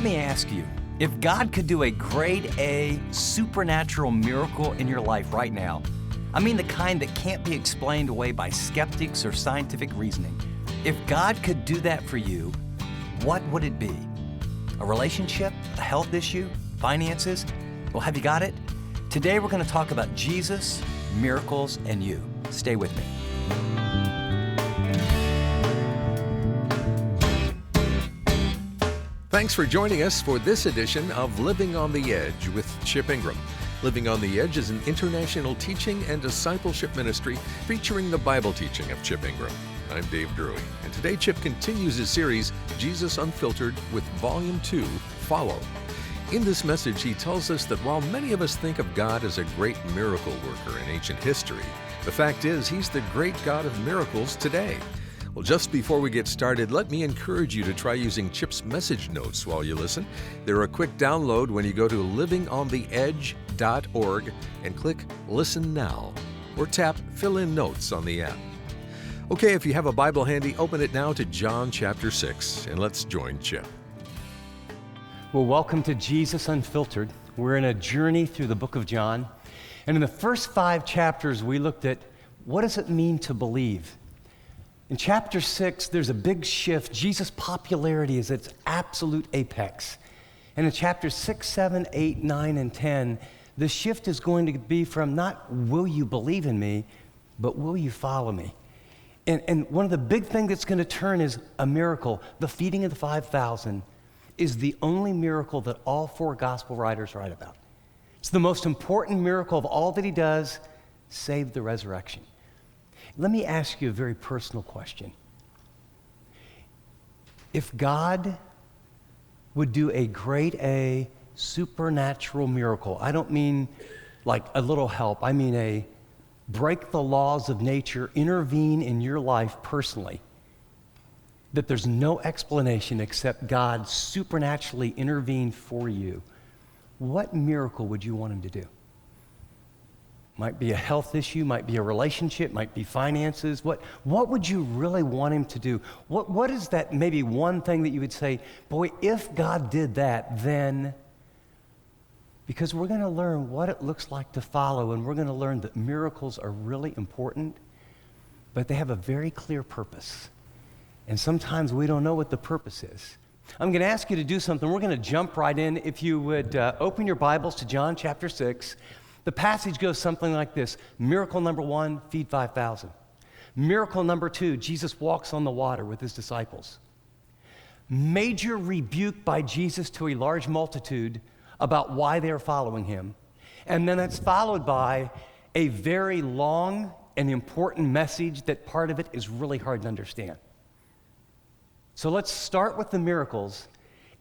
Let me ask you, if God could do a grade A supernatural miracle in your life right now, I mean the kind that can't be explained away by skeptics or scientific reasoning, if God could do that for you, what would it be? A relationship? A health issue? Finances? Well, have you got it? Today we're going to talk about Jesus, miracles, and you. Stay with me. Thanks for joining us for this edition of Living on the Edge with Chip Ingram. Living on the Edge is an international teaching and discipleship ministry featuring the Bible teaching of Chip Ingram. I'm Dave Drury, and today Chip continues his series, Jesus Unfiltered, with Volume 2, Follow. In this message, he tells us that while many of us think of God as a great miracle worker in ancient history, the fact is He's the great God of miracles today. Well, just before we get started, let me encourage you to try using Chip's message notes while you listen. They're a quick download when you go to livingontheedge.org and click Listen Now, or tap Fill in Notes on the app. Okay, if you have a Bible handy, open it now to John chapter 6, and let's join Chip. Well, welcome to Jesus Unfiltered. We're in a journey through the book of John, and in the first 5 chapters, we looked at what does it mean to believe. In chapter 6, there's a big shift. Jesus' popularity is at its absolute apex. And in chapters 6, 7, 8, 9, and 10, the shift is going to be from not will you believe in me, but will you follow me? And one of the big things that's going to turn is a miracle. The feeding of the 5,000 is the only miracle that all 4 gospel writers write about. It's the most important miracle of all that he does, save the resurrection. Let me ask you a very personal question. If God would do a grade A supernatural miracle, I don't mean like a little help, I mean a break the laws of nature, intervene in your life personally, that there's no explanation except God supernaturally intervened for you, what miracle would you want him to do? Might be a health issue, might be a relationship, might be finances. What would you really want him to do? What is that maybe one thing that you would say, boy, if God did that, then... Because we're going to learn what it looks like to follow, and we're going to learn that miracles are really important, but they have a very clear purpose. And sometimes we don't know what the purpose is. I'm going to ask you to do something. We're going to jump right in. If you would open your Bibles to John chapter 6. The passage goes something like this. Miracle number 1, feed 5,000. Miracle number 2, Jesus walks on the water with his disciples. Major rebuke by Jesus to a large multitude about why they are following him. And then it's followed by a very long and important message that part of it is really hard to understand. So let's start with the miracles,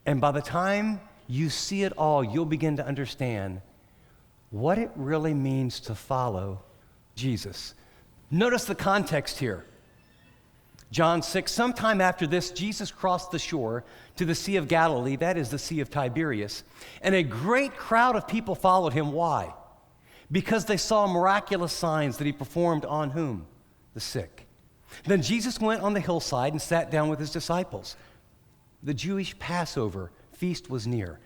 and by the time you see it all, you'll begin to understand what it really means to follow Jesus. Notice the context here. John 6, sometime after this, Jesus crossed the shore to the Sea of Galilee, that is the Sea of Tiberias, and a great crowd of people followed him. Why? Because they saw miraculous signs that he performed on whom? The sick. Then Jesus went on the hillside and sat down with his disciples. The Jewish Passover feast was near.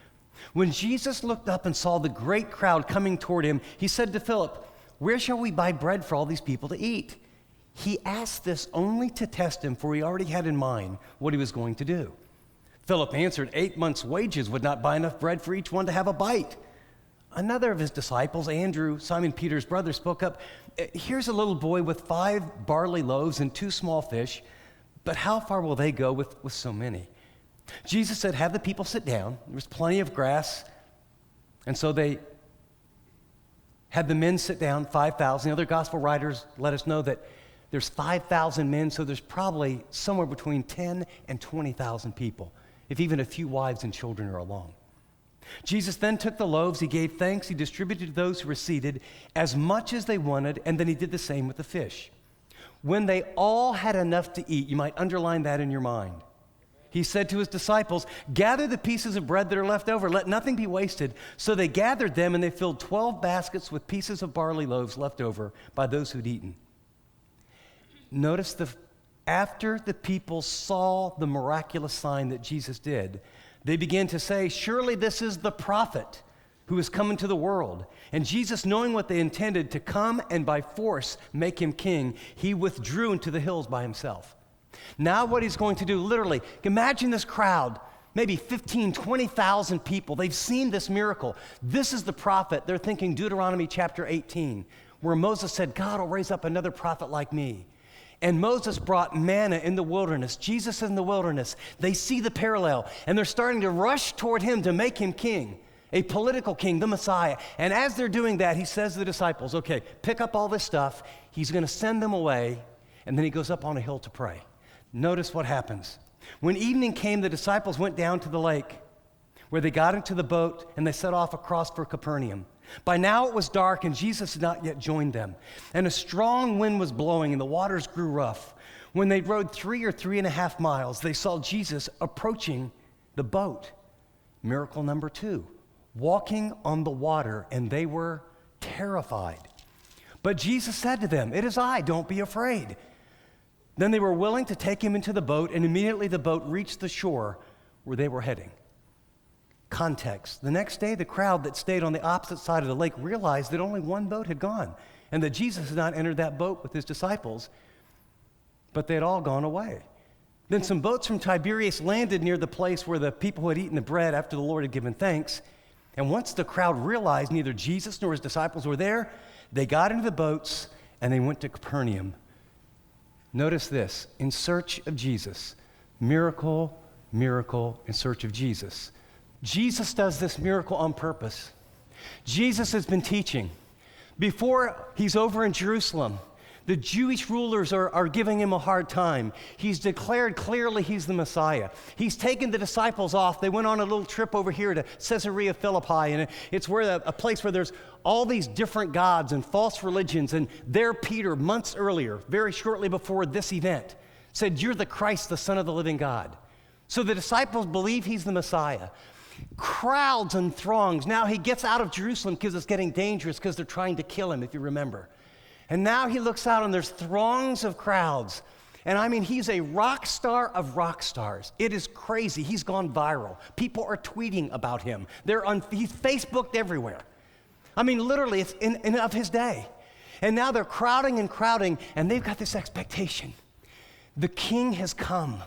When Jesus looked up and saw the great crowd coming toward him, he said to Philip, "Where shall we buy bread for all these people to eat?" He asked this only to test him, for he already had in mind what he was going to do. Philip answered, 8 months' wages would not buy enough bread for each one to have a bite. Another of his disciples, Andrew, Simon Peter's brother, spoke up, "Here's a little boy with 5 barley loaves and 2 small fish, but how far will they go with so many?" Jesus said, "Have the people sit down." There was plenty of grass. And so they had the men sit down, 5,000. The other gospel writers let us know that there's 5,000 men, so there's probably somewhere between 10 and 20,000 people, if even a few wives and children are along. Jesus then took the loaves, he gave thanks, he distributed to those who were seated as much as they wanted, and then he did the same with the fish. When they all had enough to eat, you might underline that in your mind, he said to his disciples, "Gather the pieces of bread that are left over. Let nothing be wasted." So they gathered them, and they filled 12 baskets with pieces of barley loaves left over by those who'd eaten. Notice after the people saw the miraculous sign that Jesus did, They began to say, surely this is the prophet who is coming to the world. And Jesus, knowing what they intended to come and by force make him king, he withdrew into the hills by himself. Now what he's going to do, literally, imagine this crowd, maybe 15, 20,000 people. They've seen this miracle. This is the prophet. They're thinking Deuteronomy chapter 18, where Moses said, God will raise up another prophet like me. And Moses brought manna in the wilderness. Jesus is in the wilderness. They see the parallel, and they're starting to rush toward him to make him king, a political king, the Messiah. And as they're doing that, he says to the disciples, okay, pick up all this stuff. He's going to send them away, and then he goes up on a hill to pray. Notice what happens. When evening came, the disciples went down to the lake, where they got into the boat, and they set off across for Capernaum. By now it was dark, and Jesus had not yet joined them. And a strong wind was blowing, and the waters grew rough. When they rowed 3 or 3.5 miles, they saw Jesus approaching the boat. Miracle number 2, walking on the water, and they were terrified. But Jesus said to them, it is I, don't be afraid. Then they were willing to take him into the boat, and immediately the boat reached the shore where they were heading. Context. The next day, the crowd that stayed on the opposite side of the lake realized that only one boat had gone, and that Jesus had not entered that boat with his disciples, but they had all gone away. Then some boats from Tiberias landed near the place where the people who had eaten the bread after the Lord had given thanks. And once the crowd realized neither Jesus nor his disciples were there, they got into the boats and they went to Capernaum. Notice this, in search of Jesus. Miracle, miracle, in search of Jesus. Jesus does this miracle on purpose. Jesus has been teaching. Before he's over in Jerusalem, the Jewish rulers are giving him a hard time. He's declared clearly he's the Messiah. He's taken the disciples off. They went on a little trip over here to Caesarea Philippi, and it's where a place where there's all these different gods and false religions. And there Peter, months earlier, very shortly before this event, said, you're the Christ, the Son of the living God. So the disciples believe he's the Messiah. Crowds and throngs. Now he gets out of Jerusalem because it's getting dangerous because they're trying to kill him, if you remember. And now he looks out and there's throngs of crowds. And I mean, he's a rock star of rock stars. It is crazy. He's gone viral. People are tweeting about him. He's Facebooked everywhere. I mean, literally, it's in of his day. And now they're crowding, and they've got this expectation. The king has come.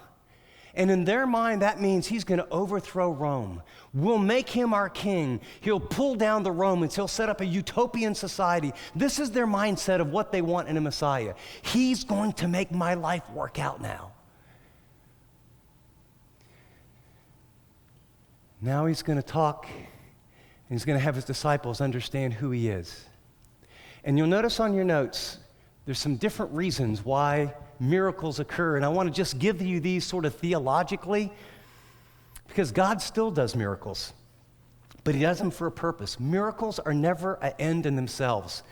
And in their mind, that means he's going to overthrow Rome. We'll make him our king. He'll pull down the Romans. He'll set up a utopian society. This is their mindset of what they want in a Messiah. He's going to make my life work out now. Now he's going to talk, and he's going to have his disciples understand who he is. And you'll notice on your notes, there's some different reasons why miracles occur, and I want to just give you these sort of theologically, because God still does miracles, but he does them for a purpose. Miracles are never an end in themselves.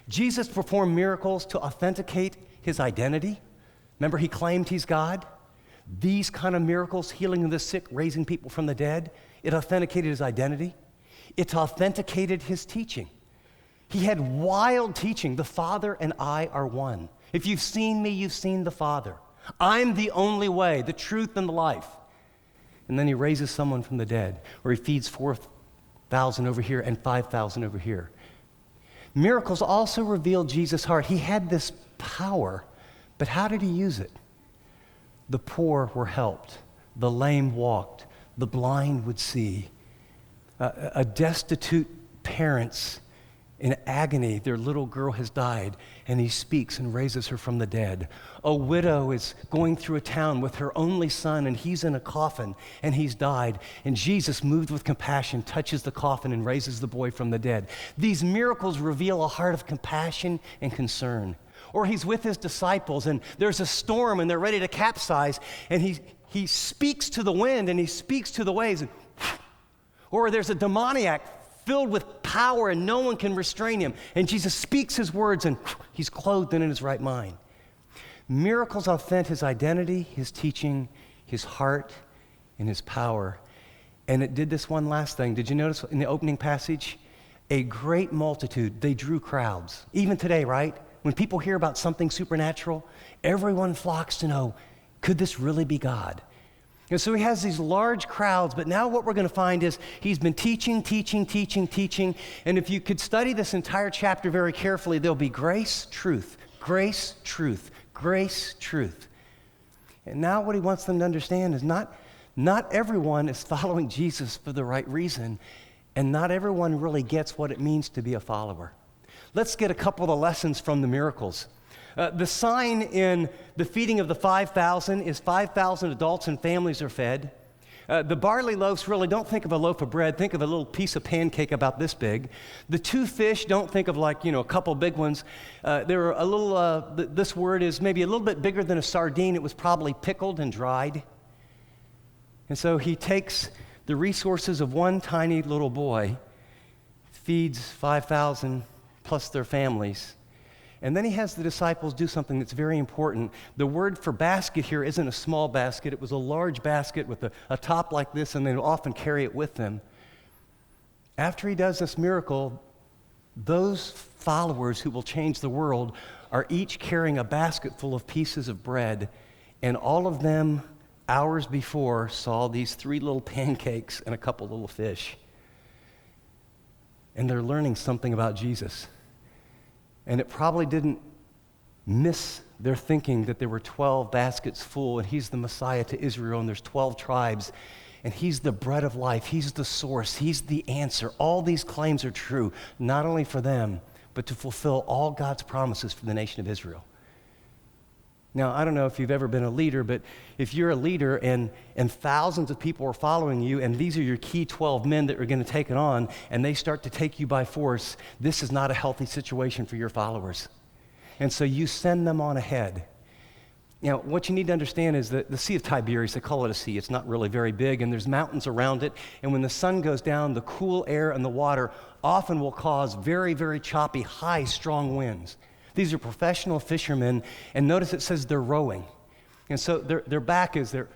Jesus performed miracles to authenticate his identity. Remember, he claimed he's God. These kind of miracles, healing the sick, raising people from the dead, it authenticated his identity. It authenticated his teaching. He had wild teaching. The Father and I are one. If you've seen me, you've seen the Father. I'm the only way, the truth, and the life. And then he raises someone from the dead, or he feeds 4,000 over here and 5,000 over here. Miracles also reveal Jesus' heart. He had this power, but how did he use it? The poor were helped. The lame walked. The blind would see. A destitute parents in agony, their little girl has died, and he speaks and raises her from the dead. A widow is going through a town with her only son, and he's in a coffin, and he's died. And Jesus, moved with compassion, touches the coffin and raises the boy from the dead. These miracles reveal a heart of compassion and concern. Or he's with his disciples, and there's a storm, and they're ready to capsize, and he speaks to the wind, and he speaks to the waves. And or there's a demoniac filled with power and no one can restrain him. And Jesus speaks his words and he's clothed and in his right mind. Miracles authenticate his identity, his teaching, his heart, and his power. And it did this one last thing. Did you notice in the opening passage? A great multitude, they drew crowds. Even today, right? When people hear about something supernatural, everyone flocks to know, could this really be God? And so he has these large crowds, but now what we're going to find is he's been teaching. And if you could study this entire chapter very carefully, there'll be grace, truth, grace, truth, grace, truth. And now what he wants them to understand is not everyone is following Jesus for the right reason, and not everyone really gets what it means to be a follower. Let's get a couple of the lessons from the miracles. The sign in the feeding of the 5,000 is 5,000 adults and families are fed. The barley loaves, really, don't think of a loaf of bread. Think of a little piece of pancake about this big. The 2 fish, don't think of like, a couple big ones. They're a little, this word is maybe a little bit bigger than a sardine. It was probably pickled and dried. And so he takes the resources of one tiny little boy, feeds 5,000 plus their families. And then he has the disciples do something that's very important. The word for basket here isn't a small basket. It was a large basket with a top like this, and they would often carry it with them. After he does this miracle, those followers who will change the world are each carrying a basket full of pieces of bread, and all of them, hours before, saw these 3 little pancakes and a couple little fish. And they're learning something about Jesus. And it probably didn't miss their thinking that there were 12 baskets full, and he's the Messiah to Israel, and there's 12 tribes, and he's the bread of life, he's the source, he's the answer. All these claims are true, not only for them, but to fulfill all God's promises for the nation of Israel. Now, I don't know if you've ever been a leader, but if you're a leader and thousands of people are following you, and these are your key 12 men that are going to take it on, and they start to take you by force, this is not a healthy situation for your followers. And so you send them on ahead. Now, what you need to understand is that the Sea of Tiberias, they call it a sea, it's not really very big, and there's mountains around it, and when the sun goes down, the cool air and the water often will cause very, very choppy, high, strong winds. These are professional fishermen, and notice it says they're rowing. And so their back is there.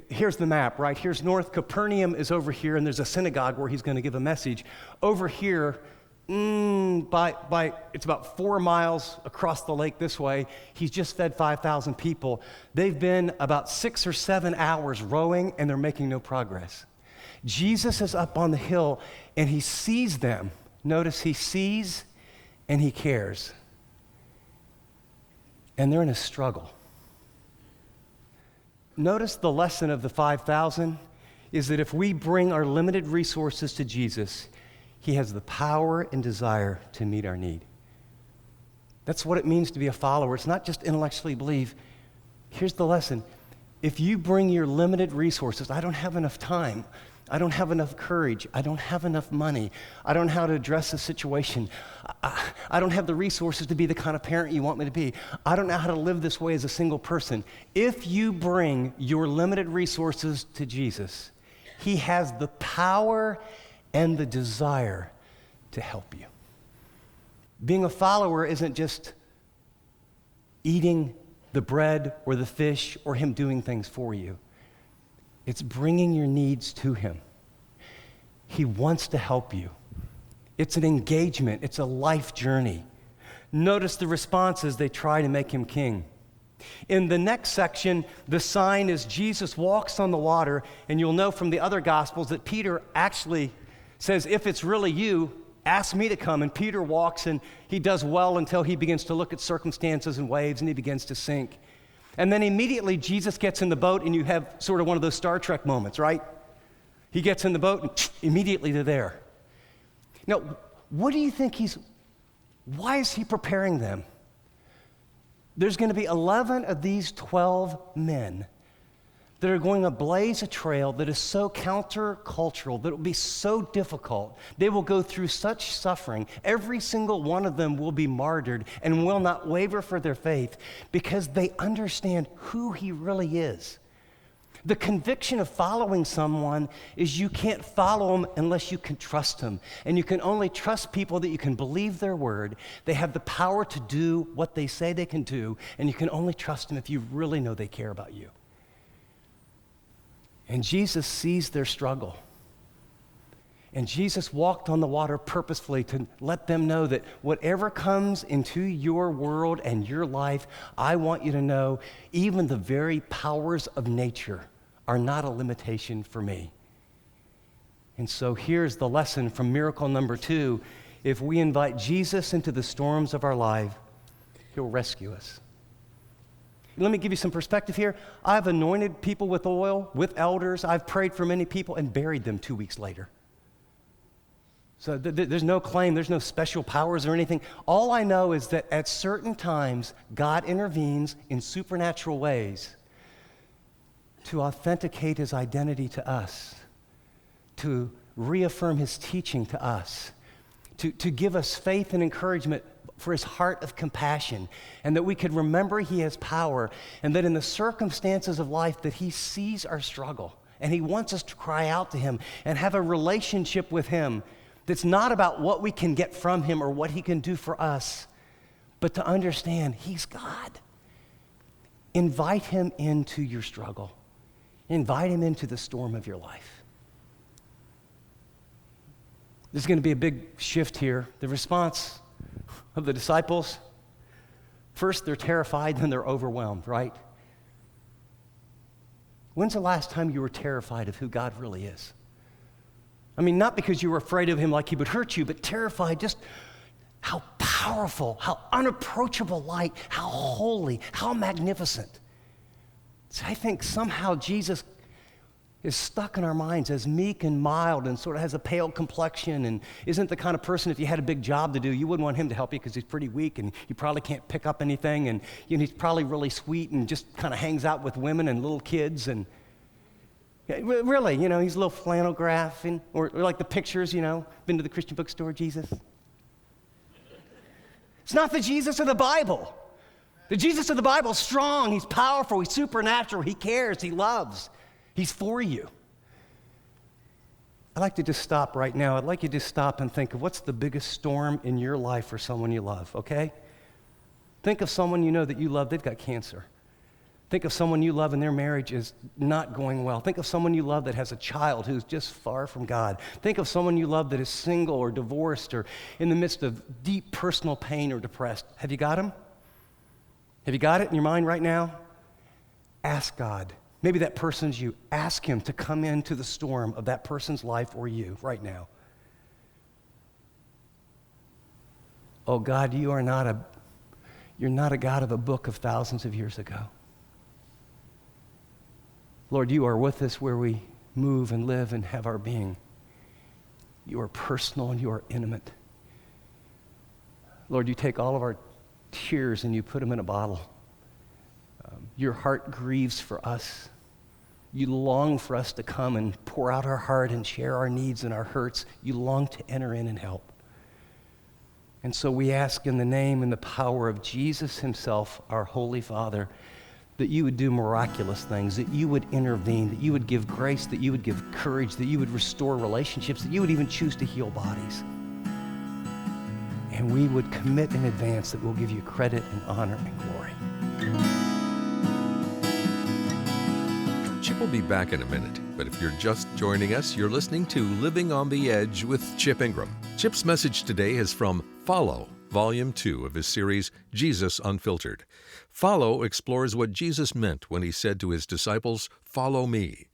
Here's the map, right? Here's North Capernaum is over here, and there's a synagogue where he's going to give a message. Over here, it's about 4 miles across the lake this way. He's just fed 5,000 people. They've been about 6 or 7 hours rowing, and they're making no progress. Jesus is up on the hill, and he sees them. Notice he sees and he cares. And they're in a struggle. Notice the lesson of the 5,000 is that if we bring our limited resources to Jesus, he has the power and desire to meet our need. That's what it means to be a follower. It's not just intellectually believe. Here's the lesson. If you bring your limited resources, I don't have enough time, I don't have enough courage, I don't have enough money, I don't know how to address a situation, I don't have the resources to be the kind of parent you want me to be, I don't know how to live this way as a single person. If you bring your limited resources to Jesus, he has the power and the desire to help you. Being a follower isn't just eating the bread or the fish or him doing things for you. It's bringing your needs to him. He wants to help you. It's an engagement. It's a life journey. Notice the responses. They try to make him king. In the next section, the sign is Jesus walks on the water, and you'll know from the other Gospels that Peter actually says, if it's really you, ask me to come. And Peter walks, and he does well until he begins to look at circumstances and waves, and he begins to sink. And then immediately Jesus gets in the boat, and you have sort of one of those Star Trek moments, right? He gets in the boat, and immediately they're there. Now, what do you think why is he preparing them? There's going to be 11 of these 12 men that are going to blaze a trail that is so countercultural, that it will be so difficult. They will go through such suffering. Every single one of them will be martyred and will not waver for their faith because they understand who he really is. The conviction of following someone is you can't follow him unless you can trust him. And you can only trust people that you can believe their word. They have the power to do what they say they can do, and you can only trust them if you really know they care about you. And Jesus sees their struggle. And Jesus walked on the water purposefully to let them know that whatever comes into your world and your life, I want you to know even the very powers of nature are not a limitation for me. And so here's the lesson from miracle number 2. If we invite Jesus into the storms of our life, he'll rescue us. Let me give you some perspective here. I've anointed people with oil, with elders. I've prayed for many people and buried them 2 weeks later. So there's no claim, there's no special powers or anything. All I know is that at certain times, God intervenes in supernatural ways to authenticate his identity to us, to reaffirm his teaching to us, to give us faith and encouragement for his heart of compassion, and that we could remember he has power, and that in the circumstances of life that he sees our struggle, and he wants us to cry out to him and have a relationship with him that's not about what we can get from him or what he can do for us, but to understand he's God. Invite him into your struggle. Invite him into the storm of your life. There's going to be a big shift here. The response of the disciples, first they're terrified, then they're overwhelmed, right? When's the last time you were terrified of who God really is? I mean, not because you were afraid of him like he would hurt you, but terrified just how powerful, how unapproachable light, how holy, how magnificent. So I think somehow Jesus is stuck in our minds as meek and mild and sort of has a pale complexion and isn't the kind of person, if you had a big job to do, you wouldn't want him to help you because he's pretty weak and you probably can't pick up anything, and he's probably really sweet and just kind of hangs out with women and little kids, and really, he's a little flannel graph, or like the pictures, been to the Christian bookstore, Jesus. It's not the Jesus of the Bible. The Jesus of the Bible is strong, he's powerful, he's supernatural, he cares, he loves. He's for you. I'd like to just stop right now. I'd like you to stop and think of what's the biggest storm in your life for someone you love, okay? Think of someone you know that you love, they've got cancer. Think of someone you love and their marriage is not going well. Think of someone you love that has a child who's just far from God. Think of someone you love that is single or divorced or in the midst of deep personal pain or depressed. Have you got him? Have you got it in your mind right now? Ask God. Maybe that person's you. Ask him to come into the storm of that person's life or you right now. Oh God, you're not a God of a book of thousands of years ago. Lord, you are with us where we move and live and have our being. You are personal and you are intimate. Lord, you take all of our tears and you put them in a bottle. Your heart grieves for us. You long for us to come and pour out our heart and share our needs and our hurts. You long to enter in and help. And so we ask in the name and the power of Jesus himself, our Holy Father, that you would do miraculous things, that you would intervene, that you would give grace, that you would give courage, that you would restore relationships, that you would even choose to heal bodies. And we would commit in advance that we'll give you credit and honor and glory. Chip will be back in a minute, but if you're just joining us, you're listening to Living on the Edge with Chip Ingram. Chip's message today is from Follow, Volume 2 of his series, Jesus Unfiltered. Follow explores what Jesus meant when he said to his disciples, "Follow me."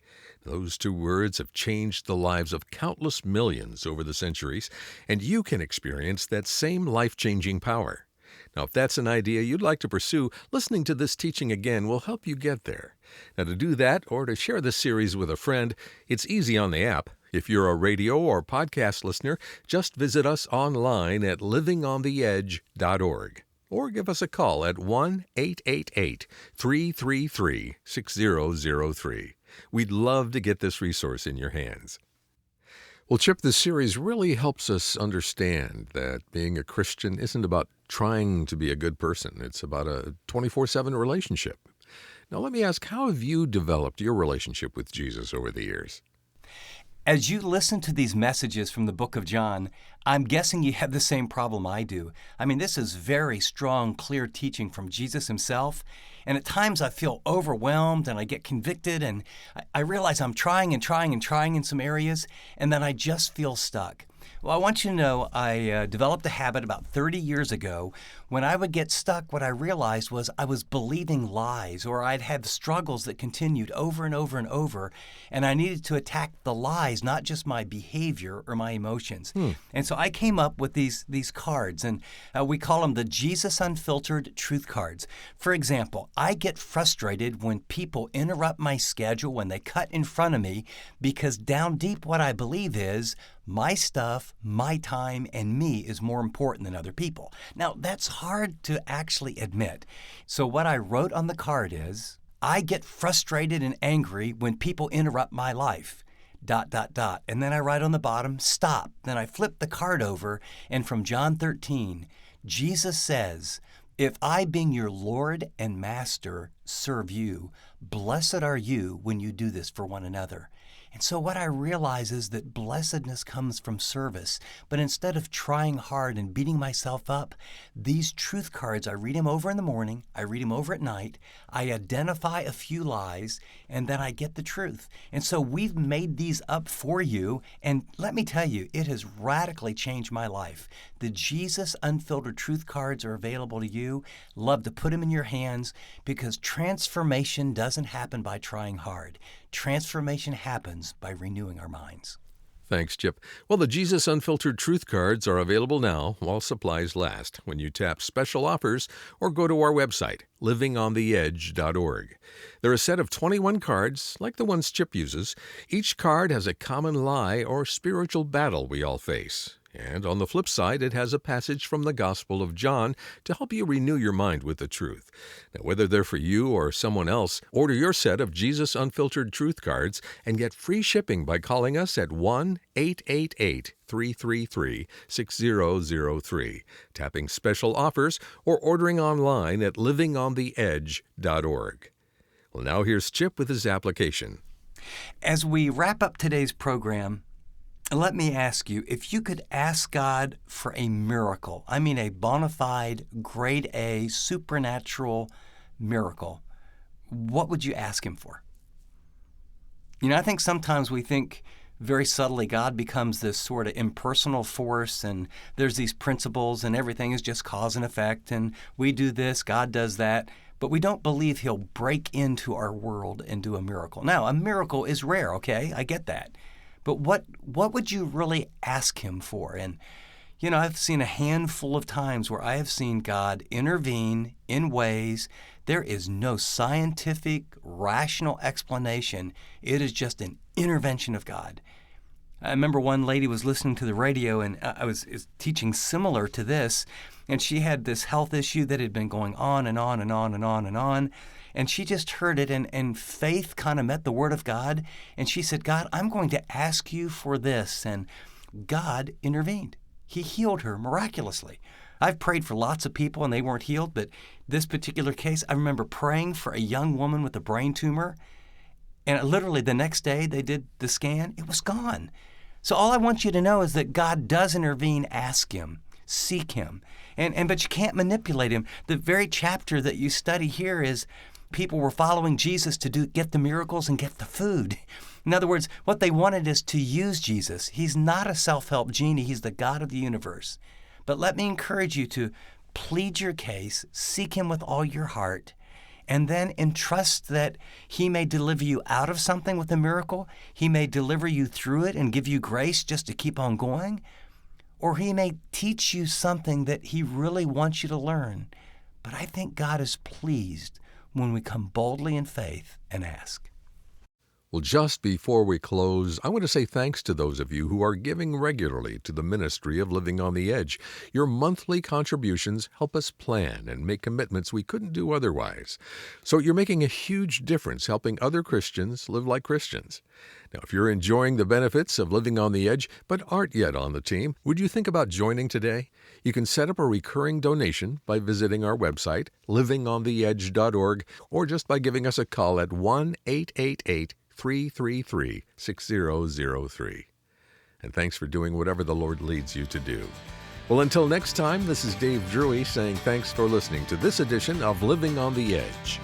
Those 2 words have changed the lives of countless millions over the centuries, and you can experience that same life-changing power. Now, if that's an idea you'd like to pursue, listening to this teaching again will help you get there. Now, to do that or to share this series with a friend, it's easy on the app. If you're a radio or podcast listener, just visit us online at livingontheedge.org or give us a call at 1-888-333-6003. We'd love to get this resource in your hands. Well, Chip, this series really helps us understand that being a Christian isn't about trying to be a good person. It's about a 24/7 relationship. Now, let me ask, how have you developed your relationship with Jesus over the years? As you listen to these messages from the book of John, I'm guessing you have the same problem I do. I mean, this is very strong, clear teaching from Jesus himself. And at times I feel overwhelmed and I get convicted and I realize I'm trying in some areas, and then I just feel stuck. Well, I want you to know I developed a habit about 30 years ago. When I would get stuck, what I realized was I was believing lies, or I'd have struggles that continued over and over and over, and I needed to attack the lies, not just my behavior or my emotions. And so I came up with these cards, and we call them the Jesus Unfiltered Truth Cards. For example, I get frustrated when people interrupt my schedule, when they cut in front of me, because down deep what I believe is my stuff, my time, and me is more important than other people. Now, that's hard to actually admit. So what I wrote on the card is, I get frustrated and angry when people interrupt my life, ... And then I write on the bottom, stop. Then I flip the card over, and from John 13, Jesus says, if I, being your Lord and Master, serve you, blessed are you when you do this for one another. And so what I realize is that blessedness comes from service. But instead of trying hard and beating myself up, these truth cards, I read them over in the morning, I read them over at night, I identify a few lies, and then I get the truth. And so we've made these up for you, and let me tell you, it has radically changed my life. The Jesus Unfiltered Truth Cards are available to you. Love to put them in your hands, because transformation doesn't happen by trying hard. Transformation happens by renewing our minds. Thanks, Chip. Well, the Jesus Unfiltered Truth Cards are available now while supplies last when you tap Special Offers or go to our website, livingontheedge.org. They're a set of 21 cards, like the ones Chip uses. Each card has a common lie or spiritual battle we all face. And on the flip side, it has a passage from the Gospel of John to help you renew your mind with the truth. Now, whether they're for you or someone else, order your set of Jesus Unfiltered Truth Cards and get free shipping by calling us at 1-888-333-6003, tapping Special Offers, or ordering online at livingontheedge.org. Well, now here's Chip with his application. As we wrap up today's program, let me ask you, if you could ask God for a miracle, I mean a bona fide, grade A, supernatural miracle, what would you ask Him for? You know, I think sometimes we think very subtly God becomes this sort of impersonal force, and there's these principles and everything is just cause and effect, and we do this, God does that, but we don't believe He'll break into our world and do a miracle. Now, a miracle is rare, okay? I get that. But what would you really ask Him for? And, you know, I've seen a handful of times where I have seen God intervene in ways there is no scientific, rational explanation. It is just an intervention of God. I remember one lady was listening to the radio, and I was teaching similar to this, and she had this health issue that had been going on and on and on and on and on. And she just heard it, and faith kind of met the Word of God. And she said, God, I'm going to ask you for this. And God intervened. He healed her miraculously. I've prayed for lots of people, and they weren't healed. But this particular case, I remember praying for a young woman with a brain tumor. And literally the next day they did the scan. It was gone. So all I want you to know is that God does intervene. Ask Him. Seek Him. But you can't manipulate Him. The very chapter that you study here is people were following Jesus to get the miracles and get the food. In other words, what they wanted is to use Jesus. He's not a self-help genie. He's the God of the universe. But let me encourage you to plead your case, seek Him with all your heart, and then entrust that He may deliver you out of something with a miracle. He may deliver you through it and give you grace just to keep on going. Or He may teach you something that He really wants you to learn. But I think God is pleased when we come boldly in faith and ask. Well, just before we close, I want to say thanks to those of you who are giving regularly to the ministry of Living on the Edge. Your monthly contributions help us plan and make commitments we couldn't do otherwise. So you're making a huge difference helping other Christians live like Christians. Now, if you're enjoying the benefits of Living on the Edge but aren't yet on the team, would you think about joining today? You can set up a recurring donation by visiting our website, livingontheedge.org, or just by giving us a call at 1-888-333-6003. And thanks for doing whatever the Lord leads you to do. Well, until next time, this is Dave Drury saying thanks for listening to this edition of Living on the Edge.